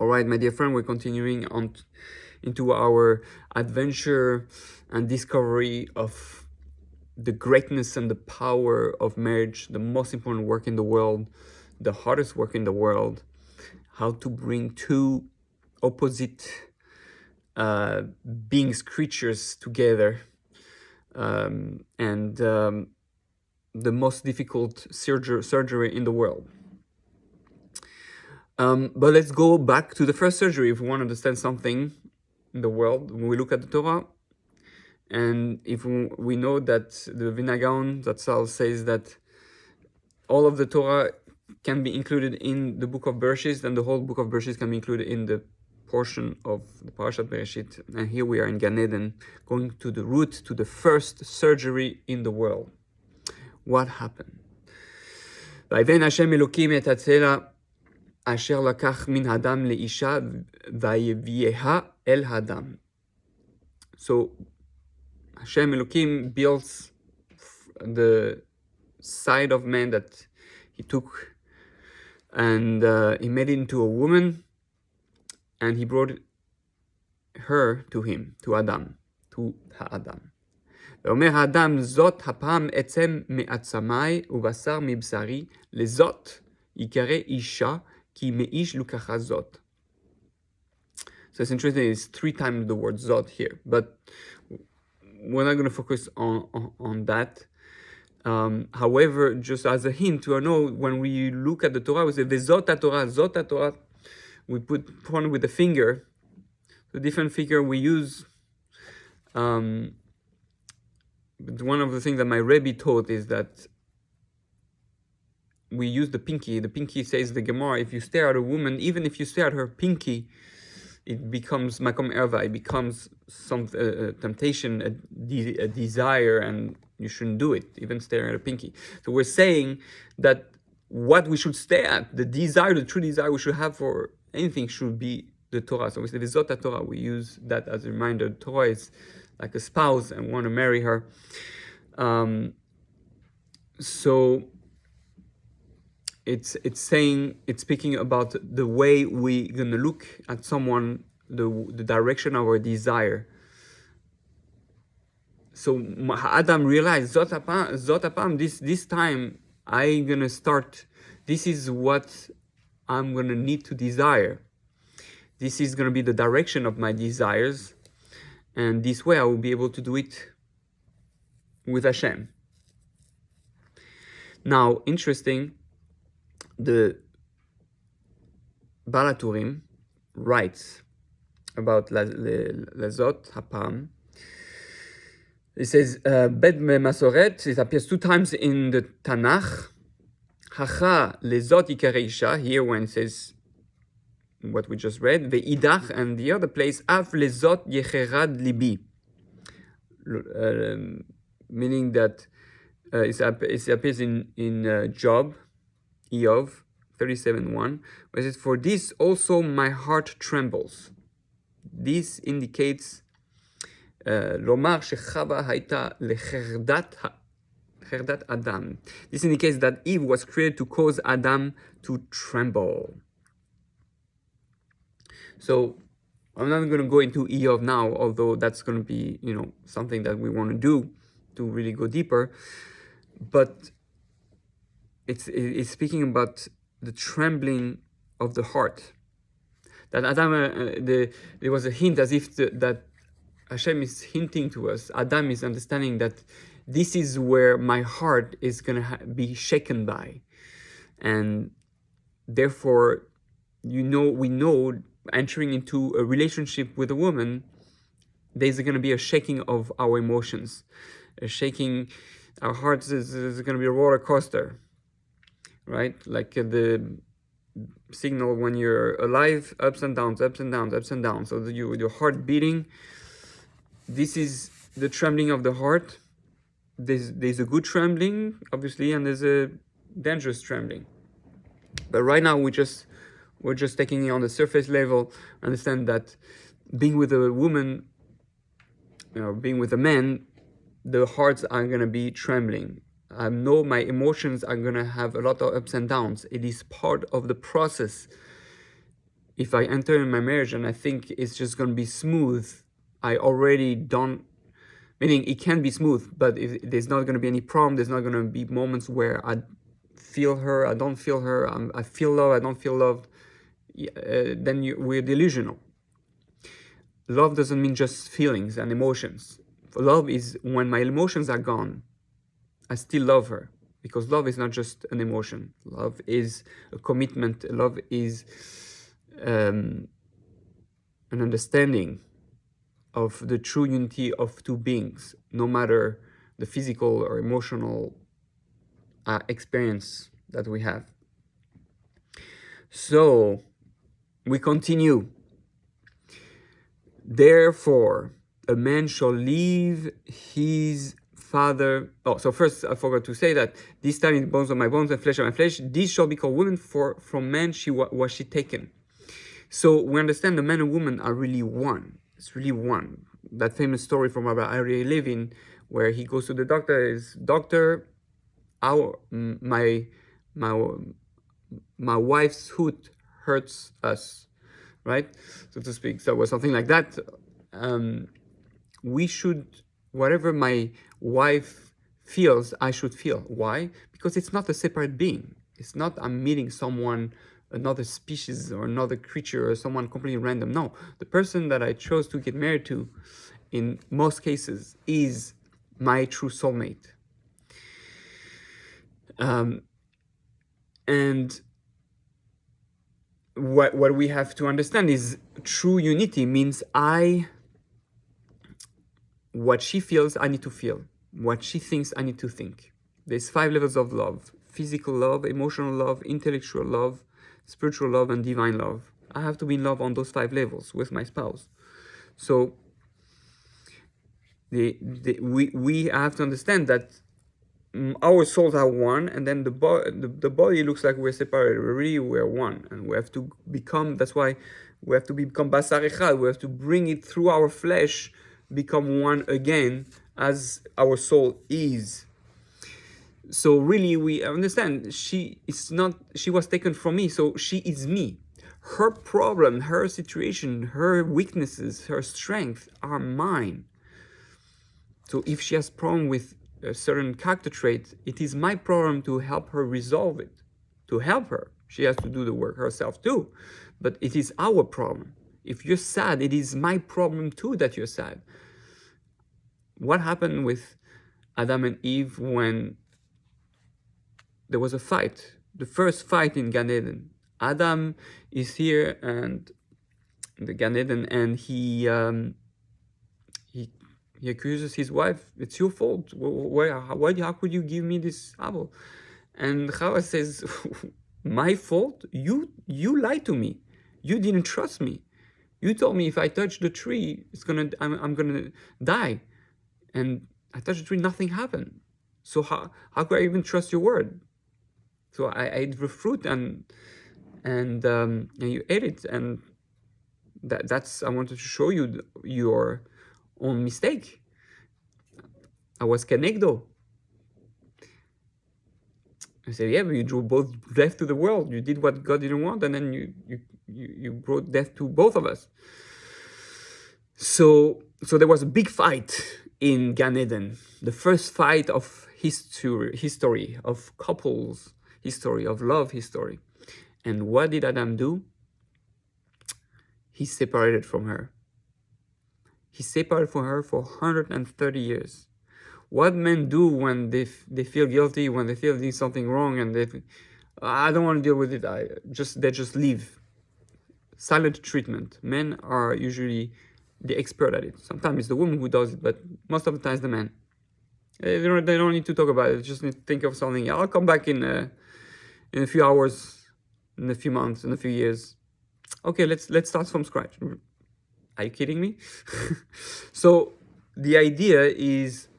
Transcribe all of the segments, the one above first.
All right, my dear friend, we're continuing on into our adventure and discovery of the greatness and the power of marriage, the most important work in the world, the hardest work in the world, how to bring two opposite beings, creatures together, and the most difficult surgery in the world. But let's go back to the first surgery if we want to understand something in the world. When we look at the Torah, and if we know that the Vinagaon Zatzal says that all of the Torah can be included in the book of Bereshit, then the whole book of Bereshit can be included in the portion of the Parashat Bereshit. And here we are in Gan Eden, going to the root, to the first surgery in the world. What happened? ויבן השם אלוקים את הצלע אשר לקח מן האדם לאישה ויביאה אל האדם. So Hashem Elokim builds the side of man that he took, and he made it into a woman, and he brought her to him, to Adam, to האדם. ואומר האדם, זאת הפעם עצם מעצמי ובשר מבשרי, לזאת יקרא אישה, כי מאיש לוקחה זאת. So it's interesting, it's 3 times the word zot here, but we're not going to focus on that. However, just as a hint to know, when we look at the Torah, we say, zot Torah, we point with the finger, the different finger we use. But one of the things that my Rebbe taught is that we use the pinky. The pinky, says the Gemara, if you stare at a woman, even if you stare at her pinky, it becomes makom erva, it becomes some temptation, a desire, and you shouldn't do it, even staring at a pinky. So we're saying that what we should stare at, the desire, the true desire we should have for anything should be the Torah. So we say, V'zot Torah, we use that as a reminder. Torah is like a spouse and want to marry her. So it's speaking about the way we're gonna look at someone, the direction of our desire. So Adam realized, Zot apam, this time I'm gonna start. This is what I'm gonna need to desire. This is gonna be the direction of my desires. And this way I will be able to do it with Hashem. Now, interesting, the Balaturim writes about Lazot Hapam. It says, Bet Masoret, it appears 2 times in the Tanakh. Hacha Lezot Ikare Isha, here when it says what we just read, Ve'idach, and the other place, Af Lezot Yecherad Libi. Meaning that it appears in Job, Eov 37:1, where it says, for this also my heart trembles. This indicates Lomar shechava haita lecherdat Adam. This indicates that Eve was created to cause Adam to tremble. So I'm not going to go into Eov now, although that's going to be, something that we want to do to really go deeper. But it's speaking about the trembling of the heart. That Adam, there was a hint as if that Hashem is hinting to us. Adam is understanding that this is where my heart is going to be shaken by. And therefore, we know entering into a relationship with a woman, there's going to be a shaking of our emotions. A shaking, our hearts is going to be a roller coaster, right? Like the signal when you're alive, ups and downs, ups and downs, ups and downs. So your heart beating, this is the trembling of the heart. There's a good trembling, obviously, and there's a dangerous trembling. But right now we're just taking it on the surface level. Understand that being with a woman, being with a man, the hearts are going to be trembling. I know my emotions are going to have a lot of ups and downs. It is part of the process. if I enter in my marriage and I think it's just going to be smooth, I already don't, meaning it can be smooth, but if there's not going to be any problem, there's not going to be moments where I feel her, I don't feel her, I feel love, I don't feel loved, then we're delusional. Love doesn't mean just feelings and emotions. Love is when my emotions are gone, I still love her. Because love is not just an emotion. Love is a commitment. Love is an understanding of the true unity of two beings, no matter the physical or emotional experience that we have. So, we continue. Therefore, a man shall leave his father. Oh, so first I forgot to say that this time in bones of my bones and flesh of my flesh, this shall be called woman, for from man was she taken. So we understand the man and woman are really one. It's really one. That famous story from Rabbi Ari Levin, where he goes to the doctor, is doctor, my wife's foot hurts us, right, so to speak. So it was something like that. We should, whatever my wife feels, I should feel. Why? Because it's not a separate being. It's not I'm meeting someone, another species or another creature or someone completely random. No, the person that I chose to get married to, in most cases, is my true soulmate. And what we have to understand is true unity means what she feels, I need to feel. What she thinks, I need to think. There's 5 levels of love: physical love, emotional love, intellectual love, spiritual love, and divine love. I have to be in love on those 5 levels with my spouse. So we have to understand that our souls are one, and then the body looks like we're separated. Really, we're one, and we have to become. That's why we have to become basar echad. We have to bring it through our flesh, become one again, as our soul is. So really, we understand she was taken from me, so she is me. Her problem, her situation, her weaknesses, her strength are mine. So if she has problem with a certain character trait, it is my problem to help her resolve it, to help her. She has to do the work herself too, but it is our problem. If you're sad, it is my problem too that you're sad. What happened with Adam and Eve when there was a fight? The first fight in Gan Eden. Adam is here and in the Gan Eden, and he accuses his wife. It's your fault. How could you give me this apple? And Chava says, my fault? You lied to me. You didn't trust me. You told me if I touch the tree, I'm gonna die. And I touched the tree, nothing happened. So how could I even trust your word? So I ate the fruit and you ate it, and that's I wanted to show you your own mistake. I was kenegdo. I said, yeah, but you drew both death to the world. You did what God didn't want, and then you brought death to both of us. So there was a big fight in Gan Eden, the first fight of history of couples history, of love history. And what did Adam do? He separated from her. He separated from her for 130 years. What men do when they feel guilty, when they feel doing something wrong, and I don't want to deal with it. They just leave. Silent treatment. Men are usually the expert at it. Sometimes it's the woman who does it, but most of the time it's the man. They don't need to talk about it. They just need to think of something. I'll come back in a few hours, in a few months, in a few years. Okay, let's start from scratch. Are you kidding me? So the idea is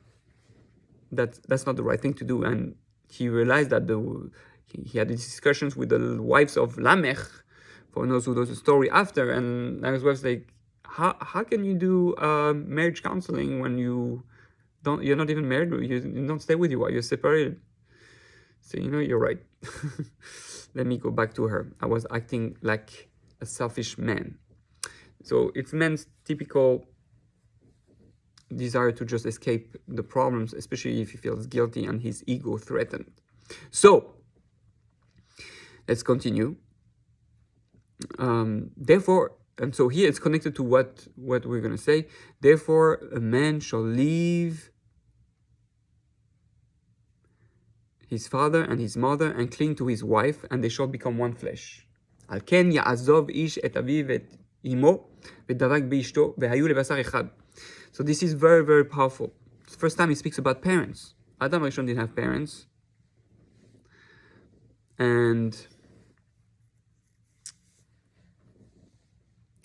that that's not the right thing to do, and he realized that he had these discussions with the wives of Lamech, for those who knows the story after, and Lamech's wife's like, how can you do marriage counseling when you're not even married, you don't stay with your wife, you're separated? So you're right. Let me go back to her. I was acting like a selfish man. So it's man's typical desire to just escape the problems, especially if he feels guilty and his ego threatened. So let's continue. Therefore, and so here it's connected to what we're going to say. Therefore, a man shall leave his father and his mother and cling to his wife, and they shall become one flesh. על כן יעזוב איש את אביו ואת אמו ודבק באשתו והיו לבשר אחד. So this is very, very powerful. It's the first time he speaks about parents. Adam Rishon didn't have parents. And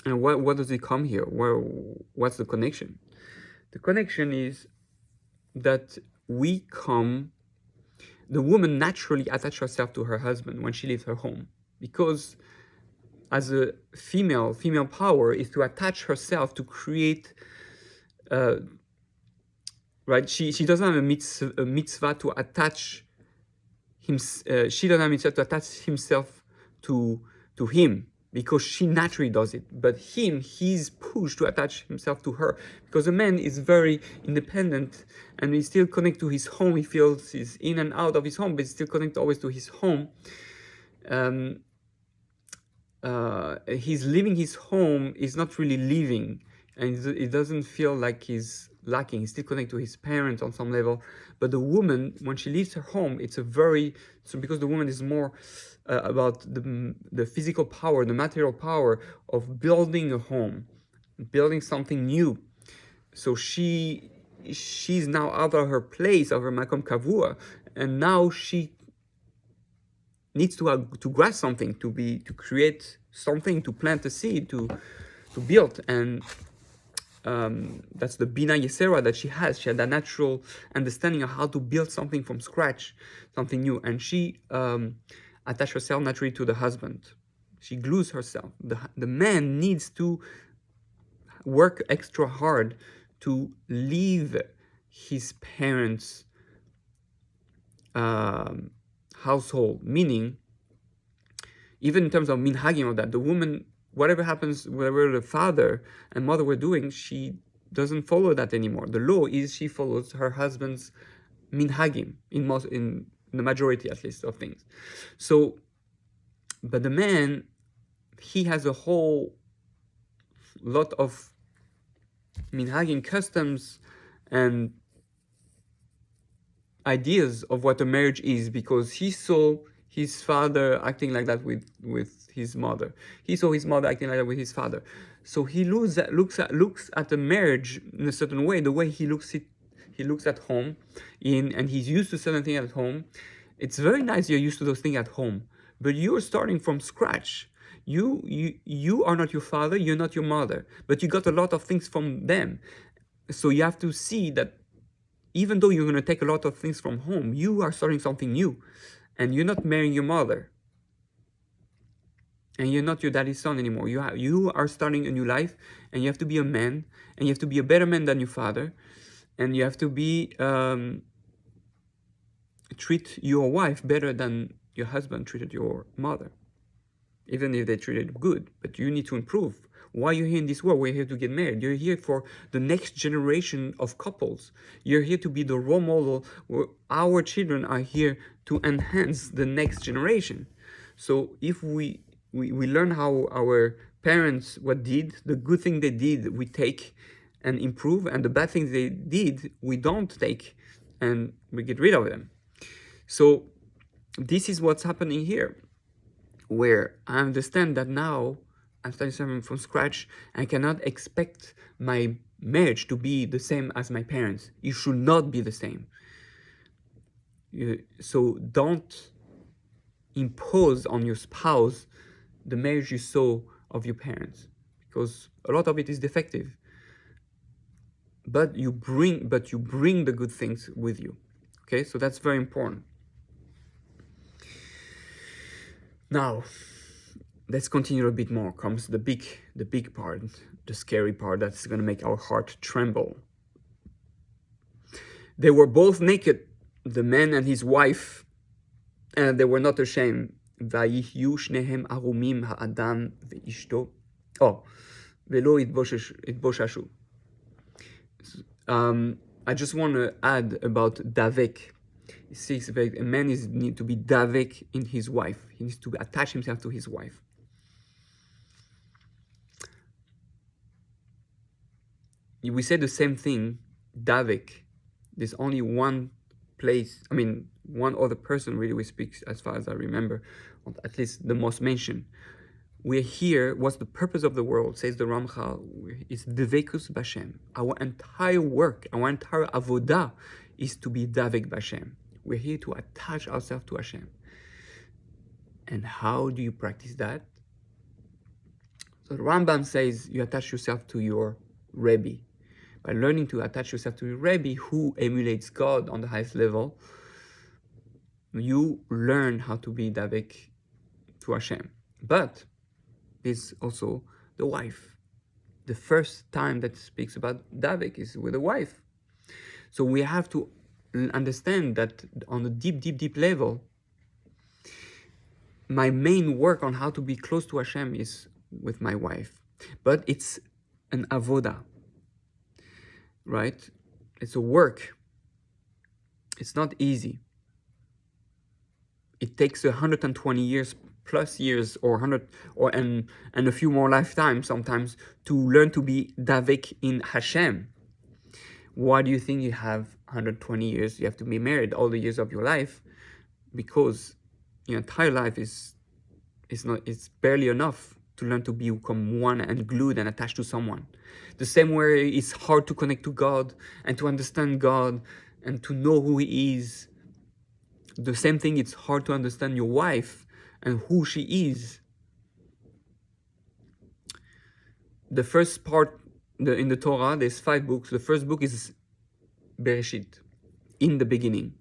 what does it come here? What's the connection? The connection is that the woman naturally attaches herself to her husband when she leaves her home. Because as a female power is to attach herself to create, right? She doesn't have a mitzvah to attach him. She doesn't have a mitzvah to attach himself to him, because she naturally does it. But he's pushed to attach himself to her, because a man is very independent and he's still connected to his home. He feels he's in and out of his home, but he's still connected always to his home. He's leaving his home is not really leaving, and it doesn't feel like he's lacking. He's still connected to his parents on some level. But the woman, when she leaves her home, because the woman is more about the physical power, the material power of building a home, building something new. So she's now out of her place, of her makom kavua, and now she needs to grasp something, to create something, to plant a seed, to build. And that's the Bina Yesera that she has. She had that natural understanding of how to build something from scratch, something new. And she attached herself naturally to the husband. She glues herself. The man needs to work extra hard to leave his parents' household, meaning, even in terms of minhagim of that, the woman, whatever happens, whatever the father and mother were doing, she doesn't follow that anymore. The law is she follows her husband's minhagim in the majority, at least, of things. So, but the man, he has a whole lot of minhagim, customs, and ideas of what a marriage is, because he saw his father acting like that with his mother. He saw his mother acting like that with his father. So he looks at a marriage in a certain way, the way he looks at home, and he's used to certain things at home. It's very nice you're used to those things at home, but you're starting from scratch. You are not your father, you're not your mother, but you got a lot of things from them. So you have to see that even though you're going to take a lot of things from home, you are starting something new, and you're not marrying your mother, and you're not your daddy's son anymore. You are starting a new life, and you have to be a man, and you have to be a better man than your father, and you have to be treat your wife better than your husband treated your mother, even if they treated good. But you need to improve. Why are you here in this world? We're here to get married. You're here for the next generation of couples. You're here to be the role model. Our children are here to enhance the next generation. So if we learn how our parents did, the good thing they did, we take and improve, and the bad things they did, we don't take and we get rid of them. So this is what's happening here, where I understand that now I'm starting something from scratch. I cannot expect my marriage to be the same as my parents. It should not be the same. So don't impose on your spouse the marriage you saw of your parents, because a lot of it is defective. But you bring the good things with you. Okay, so that's very important. Now, let's continue a bit more. Comes the big part, the scary part that's going to make our heart tremble. They were both naked, the man and his wife, and they were not ashamed. ויהיו שניהם ערומים האדם ואשתו. Oh, ולא יתבוששו. I just want to add about davek. It says that a man need to be davek in his wife. He needs to attach himself to his wife. We say the same thing, davek. There's only one place, one other person really we speak, as far as I remember, at least the most mentioned. We're here, what's the purpose of the world, says the Ramchal, is Devekus Bashem. Our entire work, our entire avodah is to be Davek Bashem. We're here to attach ourselves to Hashem. And how do you practice that? So the Rambam says you attach yourself to your Rebbe. By learning to attach yourself to your Rebbe, who emulates God on the highest level, you learn how to be Davek to Hashem. But is also the wife. The first time that speaks about Davek is with a wife. So we have to understand that on a deep level, my main work on how to be close to Hashem is with my wife. But it's an avodah, right? It's a work. It's not easy. It takes 120 years plus years or 100 and a few more lifetimes sometimes to learn to be Davek in Hashem. Why do you think you have 120 years? You have to be married all the years of your life, because your entire life is barely enough to learn to become one and glued and attached to someone. The same way it's hard to connect to God and to understand God and to know who He is. The same thing, it's hard to understand your wife and who she is. The first part in the Torah, there's 5 books. The first book is Bereshit, in the beginning.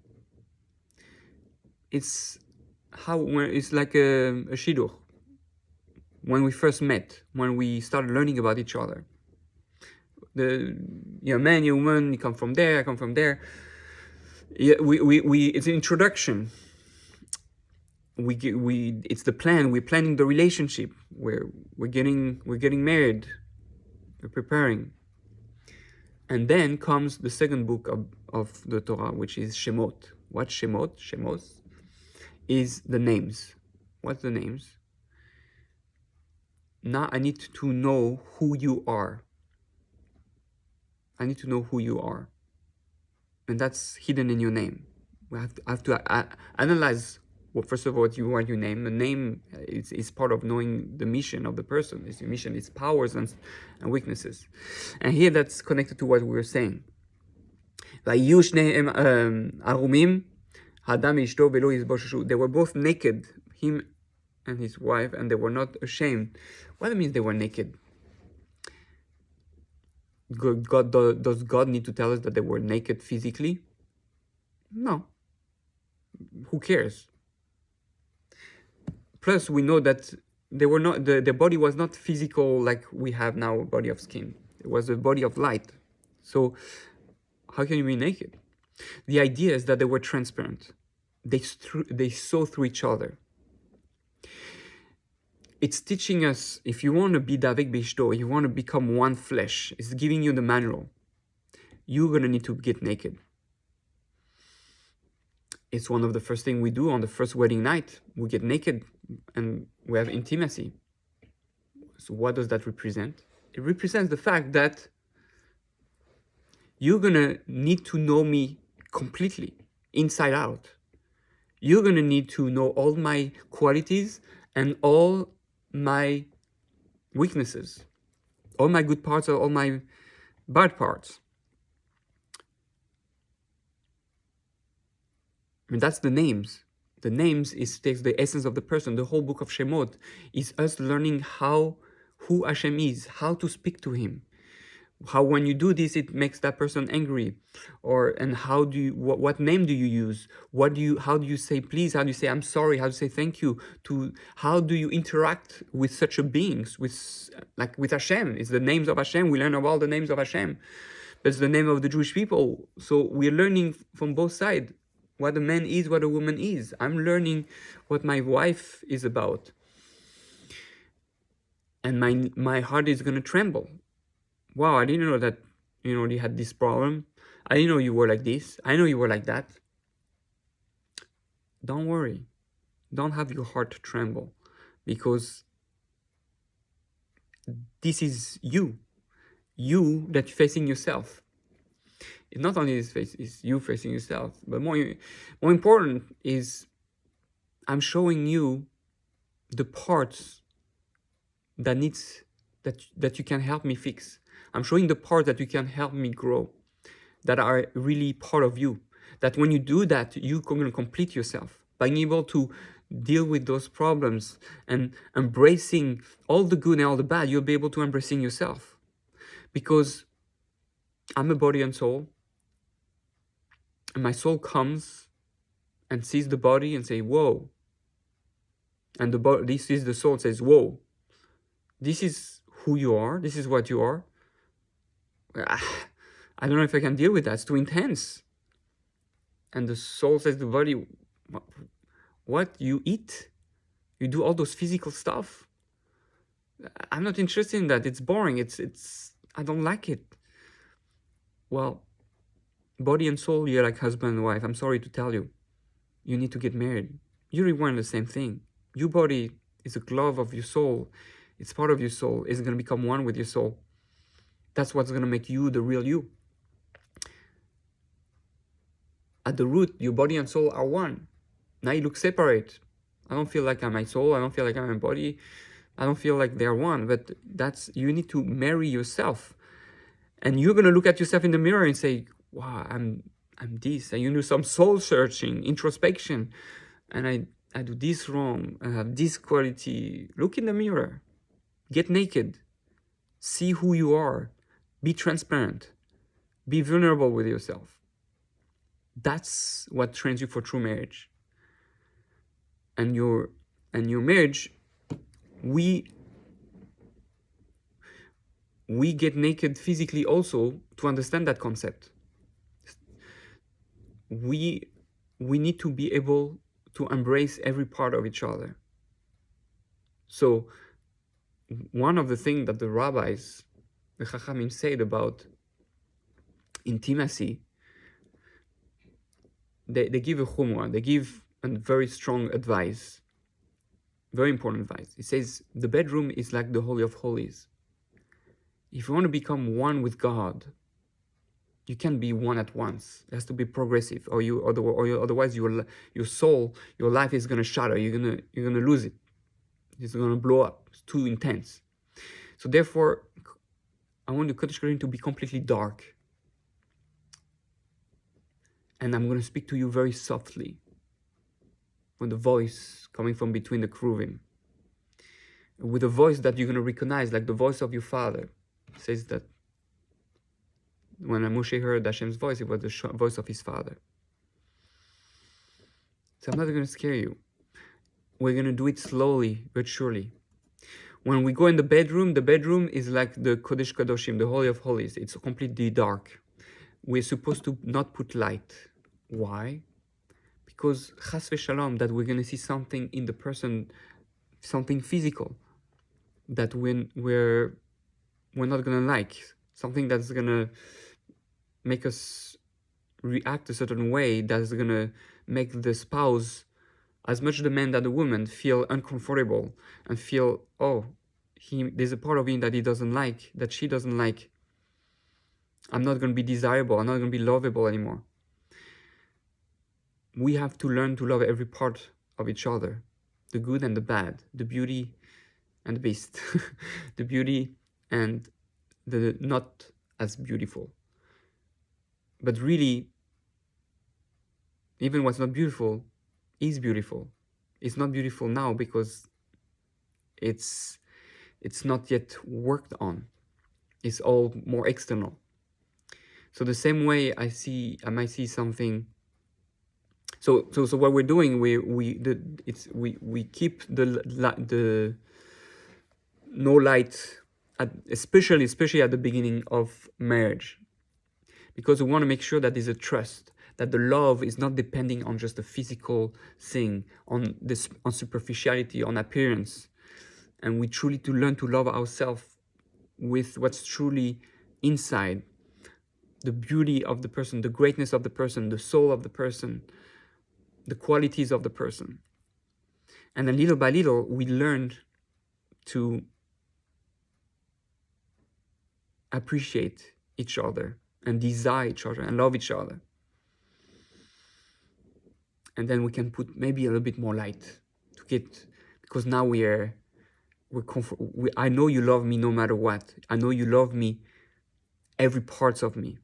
It's like a shidur. When we first met, when we started learning about each other. You're a man, you're a woman, you come from there, I come from there. Yeah, it's an introduction. It's the plan. We're planning the relationship. We're getting married. We're preparing. And then comes the second book of the Torah, which is Shemot. What's Shemot? Shemos is the names. What's the names? Now I need to know who you are. I need to know who you are. And that's hidden in your name. We have to analyze, well, first of all, what your name. The name is part of knowing the mission of the person. It's your mission, its powers and weaknesses. And here that's connected to what we were saying. They were both naked, him and his wife, and they were not ashamed. What it means they were naked? Does God need to tell us that they were naked physically? No. Who cares? Plus, we know that they were not. Their body was not physical like we have now, a body of skin. It was a body of light. So, how can you be naked? The idea is that they were transparent. They saw through each other. It's teaching us, if you want to be Davek Bishto, you want to become one flesh, it's giving you the manual. You're going to need to get naked. It's one of the first things we do on the first wedding night. We get naked and we have intimacy. So what does that represent? It represents the fact that you're going to need to know me completely, inside out. You're going to need to know all my qualities and all my weaknesses, all my good parts or all my bad parts. And that's the names. The names takes the essence of the person. The whole book of Shemot is us learning who Hashem is, how to speak to Him. How when you do this, it makes that person angry, and how do you? What name do you use? How do you say please? How do you say I'm sorry? How do you say thank you? How do you interact with such a beings? With Hashem, it's the names of Hashem. We learn about all the names of Hashem. That's the name of the Jewish people. So we're learning from both sides. what a man is, what a woman is. I'm learning what my wife is about. And my heart is gonna tremble. Wow, I didn't know that, you had this problem. I didn't know you were like this. I know you were like that. Don't worry. Don't have your heart tremble, because this is you. You that facing yourself. It's not only is you facing yourself, but more important is I'm showing you the parts that you can help me fix. I'm showing the parts that you can help me grow, that are really part of you. That when you do that, you're going to complete yourself. Being able to deal with those problems and embracing all the good and all the bad, you'll be able to embracing yourself. Because I'm a body and soul, and my soul comes and sees the body and say, whoa. And this is the soul says, whoa, this is who you are, this is what you are. I don't know if I can deal with that, it's too intense. And the soul says to the body, what, you eat? You do all those physical stuff? I'm not interested in that, it's boring, I don't like it. Well, body and soul, you're like husband and wife. I'm sorry to tell you, you need to get married. You really want the same thing. Your body is a glove of your soul. It's part of your soul. It's going to become one with your soul. That's what's going to make you the real you. At the root, your body and soul are one. Now you look separate. I don't feel like I'm my soul. I don't feel like I'm my body. I don't feel like they're one. But you need to marry yourself. And you're going to look at yourself in the mirror and say, wow, I'm this. And you do some soul searching, introspection. And I do this wrong. I have this quality. Look in the mirror. Get naked. See who you are. Be transparent. Be vulnerable with yourself. That's what trains you for true marriage. And your marriage, we get naked physically also to understand that concept. We need to be able to embrace every part of each other. So one of the things that the rabbis, the Chachamim, said about intimacy, they give a chumrah, they give a very strong advice, very important advice. It says the bedroom is like the Holy of Holies. If you want to become one with God, you can't be one at once. It has to be progressive, or otherwise your soul, your life is gonna shatter. You're gonna lose it. It's gonna blow up. It's too intense. So therefore, I want the Kodesh Kodesh to be completely dark. And I'm going to speak to you very softly, with the voice coming from between the Kruvim, with a voice that you're going to recognize, like the voice of your father. It says that when Moshe heard Hashem's voice, it was the voice of his father. So I'm not going to scare you. We're going to do it slowly but surely. When we go in the bedroom is like the Kodesh Kadoshim, the Holy of Holies. It's completely dark. We're supposed to not put light. Why? Because chas v'shalom, that we're going to see something in the person, something physical, that we're not going to like, something that's going to make us react a certain way, that's going to make the spouse, as much the man that the woman, feel uncomfortable and feel, there's a part of him that he doesn't like, that she doesn't like. I'm not going to be desirable. I'm not going to be lovable anymore. We have to learn to love every part of each other, the good and the bad, the beauty and the beast, the beauty and the not as beautiful. But really, even what's not beautiful is beautiful. It's not beautiful now because it's not yet worked on. It's all more external. So the same way I might see something. So what we're doing, we keep the no light, especially at the beginning of marriage, because we want to make sure that there's a trust, that the love is not depending on just a physical thing, on superficiality, on appearance, and we truly to learn to love ourselves with what's truly inside, the beauty of the person, the greatness of the person, the soul of the person, the qualities of the person. And then little by little, we learned to appreciate each other and desire each other and love each other. And then we can put maybe a little bit more light to get, because now I know you love me no matter what. I know you love me, every parts of me,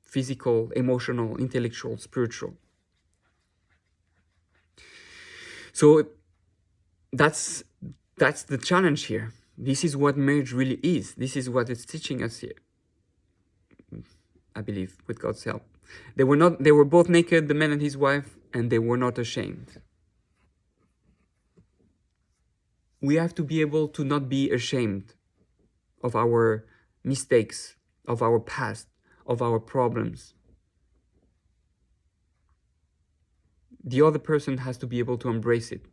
physical, emotional, intellectual, spiritual. So that's the challenge here. This is what marriage really is. This is what it's teaching us here, I believe, with God's help. They were both naked, the man and his wife, and they were not ashamed. We have to be able to not be ashamed of our mistakes, of our past, of our problems. The other person has to be able to embrace it.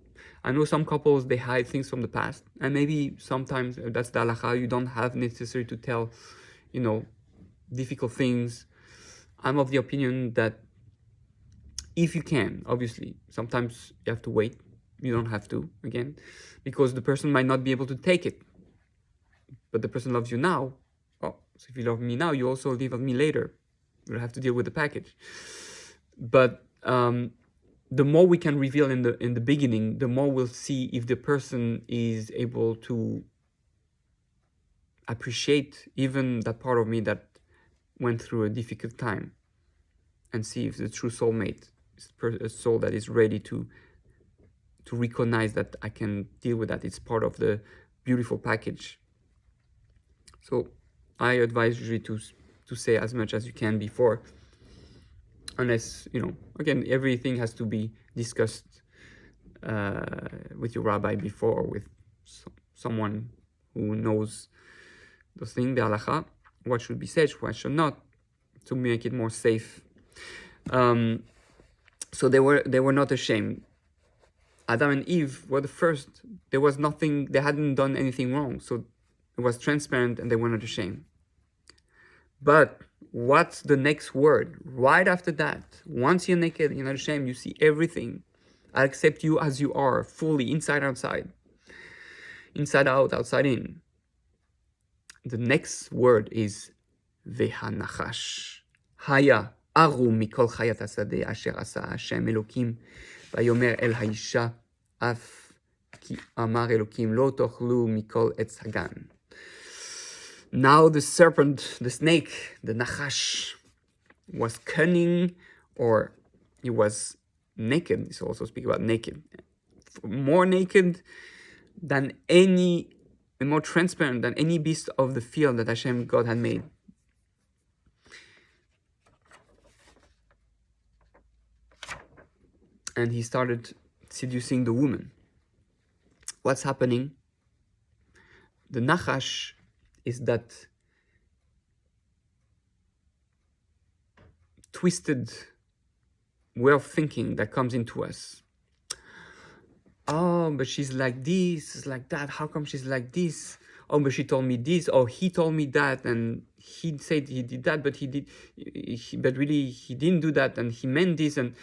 I know some couples, they hide things from the past, and maybe sometimes that's the halakha. You don't have necessary to tell, difficult things. I'm of the opinion that if you can, obviously, sometimes you have to wait. You don't have to, again, because the person might not be able to take it. But the person loves you now. Oh, so if you love me now, you also love me later. You'll have to deal with the package. But the more we can reveal in the beginning, the more we'll see if the person is able to appreciate even that part of me that went through a difficult time, and see if the true soulmate is a soul that is ready to recognize that I can deal with that. It's part of the beautiful package. So I advise usually to say as much as you can before, unless, again, everything has to be discussed with your rabbi before, or with someone who knows those things, the halakha, what should be said, what should not, to make it more safe. So they were not ashamed. Adam and Eve were the first. There was nothing, they hadn't done anything wrong. So it was transparent and they were not ashamed. But what's the next word? Right after that, once you're naked, you're not ashamed, you see everything. I accept you as you are, fully, inside, outside. Inside out, outside in. The next word is Vehanachash. Haya aru mikol chayat hasadeh asher asa Hashem Elokim vayomer el haisha af ki amar Elokim lo tochlu mikol etz hagan. Now the serpent, the snake, the Nachash, was cunning, or he was naked. This also speak about naked. More naked than any, and more transparent than any beast of the field that Hashem, God, had made. And he started seducing the woman. What's happening? The Nachash is that twisted way of thinking that comes into us. Oh, but she's like this, it's like that. How come she's like this? Oh, but she told me this, or he told me that, and he said he did that, but but really he didn't do that, and he meant this, and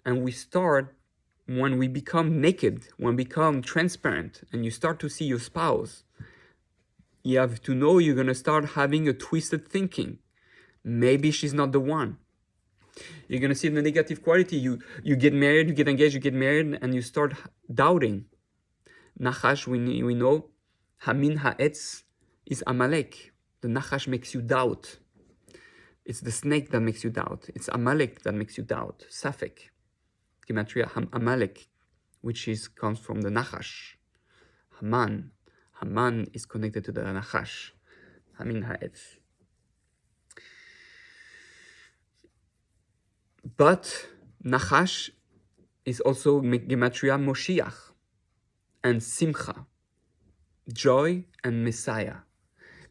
we start, when we become naked, when we become transparent, and you start to see your spouse, you have to know you're going to start having a twisted thinking. Maybe she's not the one. You're going to see the negative quality. You get married, you get engaged, you get married, and you start doubting. Nachash, we know, Hamin Ha'etz is Amalek. The Nachash makes you doubt. It's the snake that makes you doubt. It's Amalek that makes you doubt. Safek. Gematria Amalek, which comes from the Nachash. Haman. Haman is connected to the Nachash. Hamin Ha'etz. But Nachash is also Gematria Moshiach and Simcha, joy and Messiah.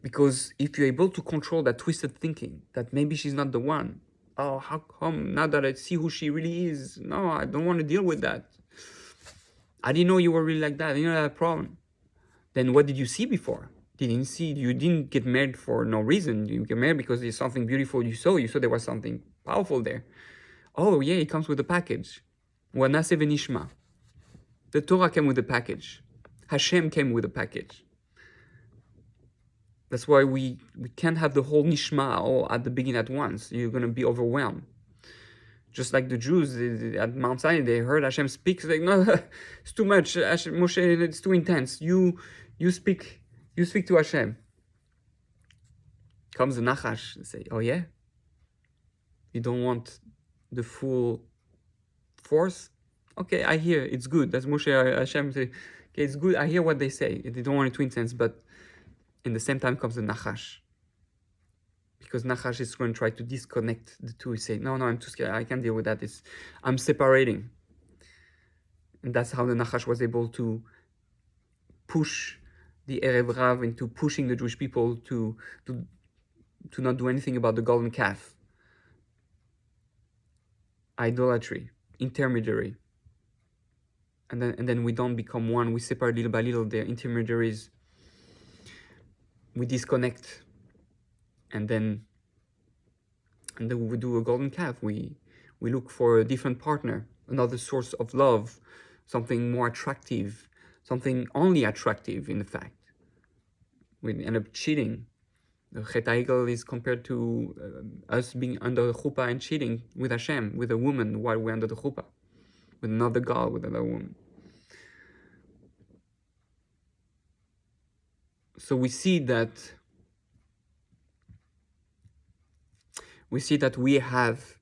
Because if you're able to control that twisted thinking, that maybe she's not the one, Oh, how come now that I see who she really is? No, I don't want to deal with that. I didn't know you were really like that. You know that problem. Then what did you see before? Didn't see. You didn't get married for no reason. You get married because there's something beautiful you saw. You saw there was something powerful there. Oh yeah, it comes with a package. Wanase v'nishma. The Torah came with a package. Hashem came with a package. That's why we can't have the whole nishma all at the beginning at once. You're going to be overwhelmed. Just like the Jews at Mount Sinai, they heard Hashem speak. It's like, no, it's too much. Hashem, Moshe, it's too intense. You speak to Hashem. Comes the Nachash and say, oh yeah? You don't want the full force? Okay, I hear, it's good. That's Moshe, Hashem say, okay, it's good. I hear what they say. They don't want it too intense, but in the same time comes the Nachash. Because Nachash is going to try to disconnect the two. He say, no, I'm too scared. I can't deal with that. I'm separating. And that's how the Nachash was able to push the Erev Rav into pushing the Jewish people to not do anything about the golden calf. Idolatry, intermediary. And then we don't become one. We separate little by little the intermediaries. We disconnect. And then we do a golden calf. We look for a different partner, another source of love, something more attractive, something only attractive in fact. We end up cheating. The Chet HaEgel is compared to us being under the chuppah and cheating with Hashem, with a woman while we're under the chuppah, with another God, with another woman. So we see that we have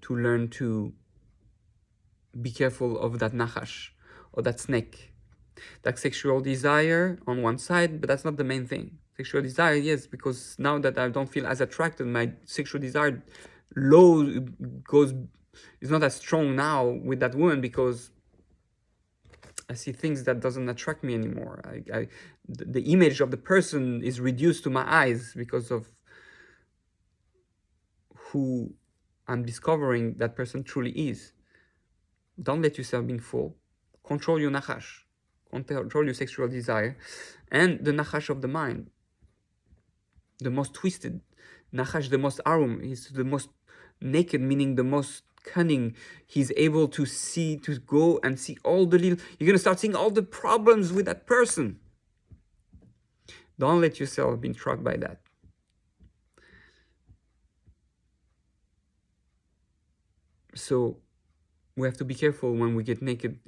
to learn to be careful of that nachash, or that snake. That sexual desire on one side, but that's not the main thing. Sexual desire, yes, because now that I don't feel as attracted, my sexual desire is not as strong now with that woman because I see things that doesn't attract me anymore. The image of the person is reduced to my eyes because of who I'm discovering that person truly is. Don't let yourself be full. Control your nachash. Control your sexual desire. And the nachash of the mind. The most twisted. Nachash, the most arum. He's the most naked, meaning the most cunning. He's able to go and see all the little... You're going to start seeing all the problems with that person. Don't let yourself be trapped by that. So we have to be careful when we get naked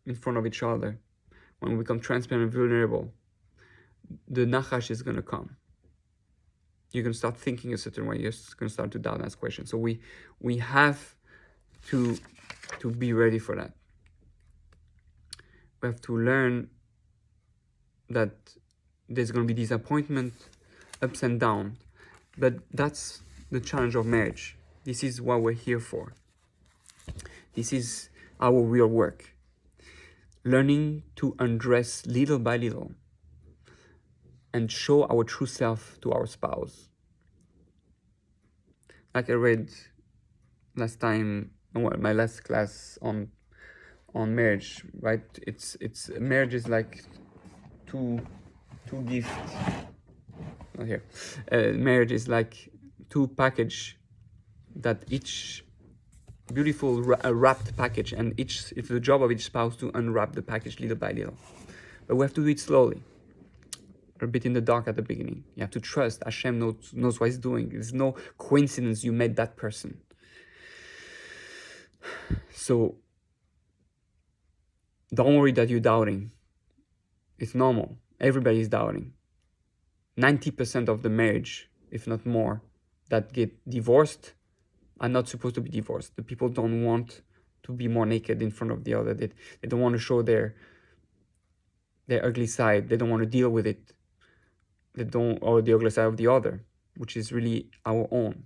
in front of each other, when we become transparent and vulnerable. The nachash is going to come. You're going to start thinking a certain way. You're going to start to doubt and ask questions. So we have to be ready for that. We have to learn that there's going to be disappointment, ups and downs. But that's the challenge of marriage. This is what we're here for. This is our real work. Learning to undress little by little and show our true self to our spouse. Like I read last time, my last class on marriage, right? It's marriage is like two gifts. Not here. Marriage is like two package that each beautiful wrapped package, and it's the job of each spouse to unwrap the package little by little. But we have to do it slowly, a bit in the dark at the beginning. You have to trust Hashem knows what He's doing. There's no coincidence you met that person. So don't worry that you're doubting. It's normal. Everybody is doubting. 90% of the marriage, if not more, that get divorced are not supposed to be divorced. The people don't want to be more naked in front of the other. They don't want to show their ugly side. They don't want to deal with it. Or the ugly side of the other, which is really our own.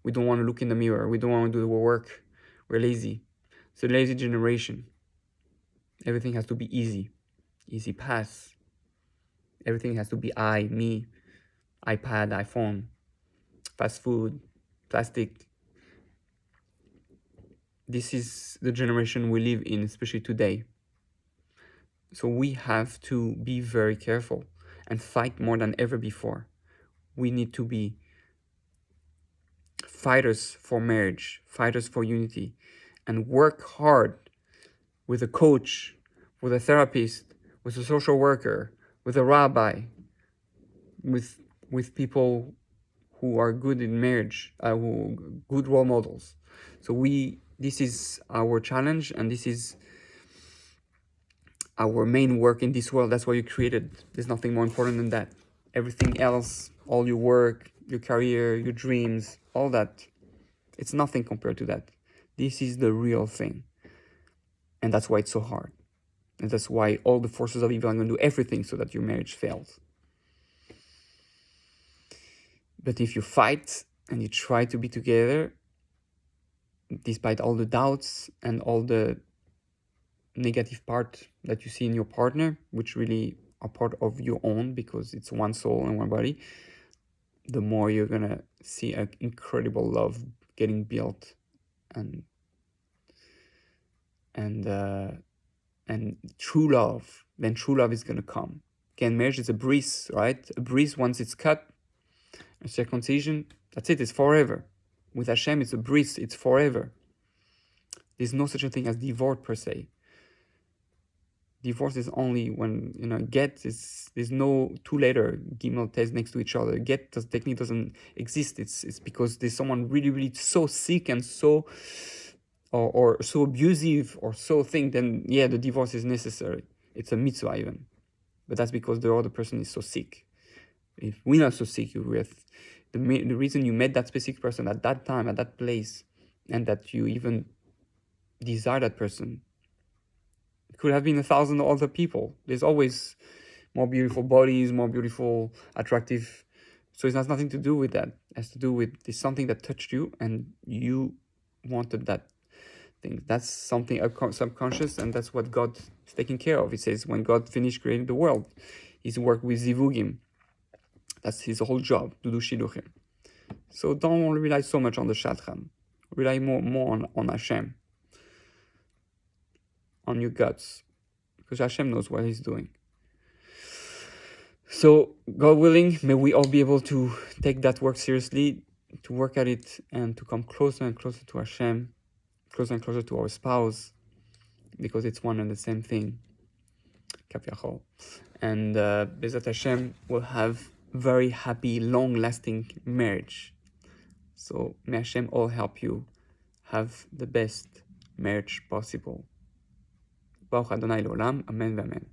We don't want to look in the mirror. We don't want to do the work. We're lazy. It's a lazy generation. Everything has to be easy. Easy pass. Everything has to be I, me, iPad, iPhone, fast food, plastic. this is the generation we live in, especially today. So we have to be very careful and fight more than ever before. We need to be fighters for marriage, fighters for unity, and work hard with a coach, with a therapist, with a social worker, with a rabbi, with people who are good in marriage, who good role models. So this is our challenge, and this is our main work in this world. That's why you created. There's nothing more important than that. Everything else, all your work, your career, your dreams, all that, it's nothing compared to that. This is the real thing. And that's why it's so hard. And that's why all the forces of evil are going to do everything so that your marriage fails. But if you fight and you try to be together, despite all the doubts and all the negative part that you see in your partner, which really are part of your own because it's one soul and one body, the more you're gonna see an incredible love getting built, and true love. Then true love is gonna come. Again, marriage is a breeze, right? A breeze, once it's cut, a circumcision, that's it. It's forever. With Hashem, it's a breeze. It's forever. There's no such a thing as divorce per se. Divorce is only when, get is, there's no two letter gimel test next to each other. Get technically doesn't exist. It's because there's someone really, really so sick and so, or so abusive or so thing, then yeah, the divorce is necessary. It's a mitzvah even. But that's because the other person is so sick. If we're not so sick, with the reason you met that specific person at that time, at that place, and that you even desire that person, it could have been 1,000 other people. There's always more beautiful bodies, more beautiful, attractive. So it has nothing to do with that. It has to do with it's something that touched you and you wanted that thing. That's something subconscious, and that's what God is taking care of. It says when God finished creating the world, He's worked with zivugim. That's his whole job, to do shidduchim. So don't rely so much on the shadchan. Rely more on Hashem, on your guts, because Hashem knows what He's doing. So God willing, may we all be able to take that work seriously, to work at it, and to come closer and closer to Hashem, closer and closer to our spouse, because it's one and the same thing. Kaf and Bezat Hashem will have very happy, long-lasting marriage. So may Hashem all help you have the best marriage possible. Baruch Adonai L'olam, Amen v'Amen.